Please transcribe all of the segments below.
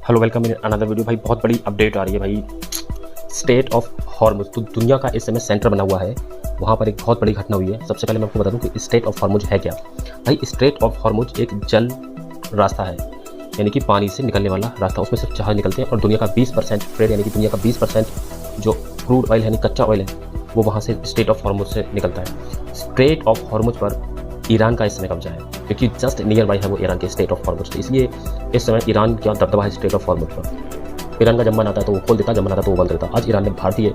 Hello welcome in another video. भाई बहुत बड़ी अपडेट आ रही है भाई। स्ट्रेट ऑफ हॉर्मुज तो दुनिया का इस समय सेंटर बना हुआ है, वहाँ पर एक बहुत बड़ी घटना हुई है। सबसे पहले मैं आपको बता दूं कि स्ट्रेट ऑफ हॉर्मुज है क्या। भाई स्ट्रेट ऑफ हॉर्मुज एक जल रास्ता है, यानी कि पानी से निकलने वाला रास्ता। उसमें सिर्फ जहाज निकलते हैं और दुनिया का 20% ट्रेड, यानी कि दुनिया का 20% जो क्रूड ऑयल यानी कच्चा ऑयल है वो वहाँ से स्ट्रेट ऑफ हॉर्मुज से निकलता है। स्ट्रेट ऑफ हॉर्मुज पर ईरान का इस समय कब्जा है, क्योंकि जस्ट नियर बाई है वो ईरान के स्ट्रेट ऑफ हॉर्मुज। तो इसलिए इस समय ईरान का दबदबा है स्ट्रेट ऑफ हॉर्मुज पर। ईरान का जब मन आता है तो वो खोल देता, जब मन आता है तो वो बंद देता। आज ईरान ने भारतीय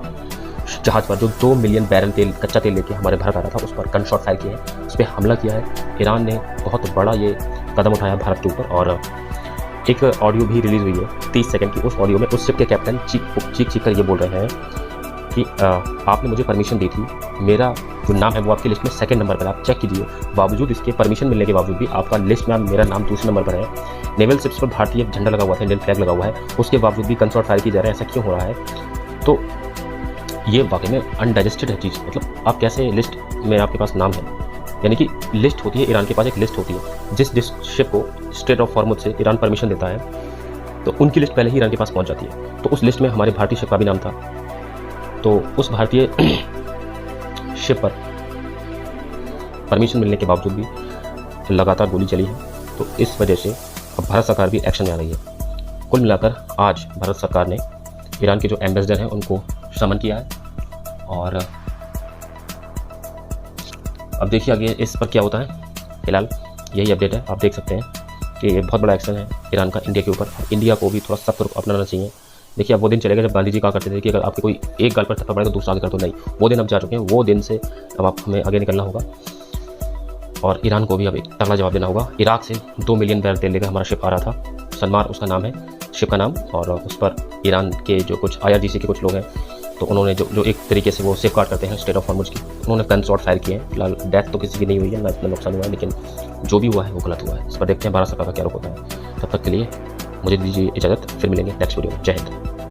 जहाज पर जो 2 मिलियन बैरल तेल कच्चा तेल लेके हमारे भारत आ रहा था उस पर गन शॉट फायर किए हैं, उस पर हमला किया है। ईरान ने बहुत बड़ा ये कदम उठाया भारत के ऊपर। और एक ऑडियो भी रिलीज हुई है 30 सेकंड की। उस ऑडियो में उस शिप के कैप्टन चीख कर ये बोल रहे हैं कि आपने मुझे परमिशन दी थी, मेरा जो नाम है वो आपकी लिस्ट में सेकंड नंबर पर, आप चेक कीजिए। बावजूद इसके परमिशन मिलने के बावजूद भी आपका लिस्ट में मेरा नाम दूसरे नंबर पर है। नेवल शिप्स पर भारतीय झंडा लगा हुआ था, इंडियन फ्लैग लगा हुआ है, उसके बावजूद भी गन शॉट फायर की जा रहा है। ऐसा क्यों हो रहा है? तो ये वाकई में अनडाइजेस्टेड है चीज़। मतलब आप कैसे लिस्ट में आपके पास नाम है, यानी कि लिस्ट होती है, ईरान के पास एक लिस्ट होती है। जिस शिप को स्ट्रेट ऑफ हॉर्मुज से ईरान परमिशन देता है तो उनकी लिस्ट पहले ही ईरान के पास पहुंच जाती है। तो उस लिस्ट में हमारे भारतीय शिप का भी नाम था। तो उस भारतीय शिप पर परमिशन मिलने के बावजूद भी लगातार गोली चली है। तो इस वजह से अब भारत सरकार भी एक्शन में आ रही है। कुल मिलाकर आज भारत सरकार ने ईरान के जो एम्बेसडर हैं उनको समन किया है। और अब देखिए आगे इस पर क्या होता है। फिलहाल यही अपडेट है, आप देख सकते हैं कि ये बहुत बड़ा एक्शन है ईरान का इंडिया के ऊपर। इंडिया को भी थोड़ा सख्त रुख अपनाना चाहिए। देखिए अब वो दिन चलेगा जब गांधी जी कहा करते थे कि अगर आपके कोई एक गाल पर थप्पड़ पड़े तो दूसरा आगे कर दो। नहीं, वो दिन अब जा चुके हैं। वो दिन से अब हमें आगे निकलना होगा और ईरान को भी अब एक तगड़ा जवाब देना होगा। इराक से 2 मिलियन बैरल तेल लेकर हमारा शिप आ रहा था, सलमान उसका नाम है, शिप का नाम। और उस पर ईरान के जो कुछ IRGC के कुछ लोग हैं तो उन्होंने जो एक तरीके से वो सेफ गार्ड करते हैं स्ट्रेट ऑफ हॉर्मुज की, उन्होंने गन शॉट फायर किए हैं। फिलहाल डेथ तो किसी की नहीं हुई है, ना इतना नुकसान हुआ है, लेकिन जो भी हुआ है वो गलत हुआ है। इस पर देखते हैं भारत सरकार का क्या रुख होता है। तब तक के लिए मुझे दीजिए इजाज़त, फिर मिलेंगे नेक्स्ट वीडियो में। जय हिंद।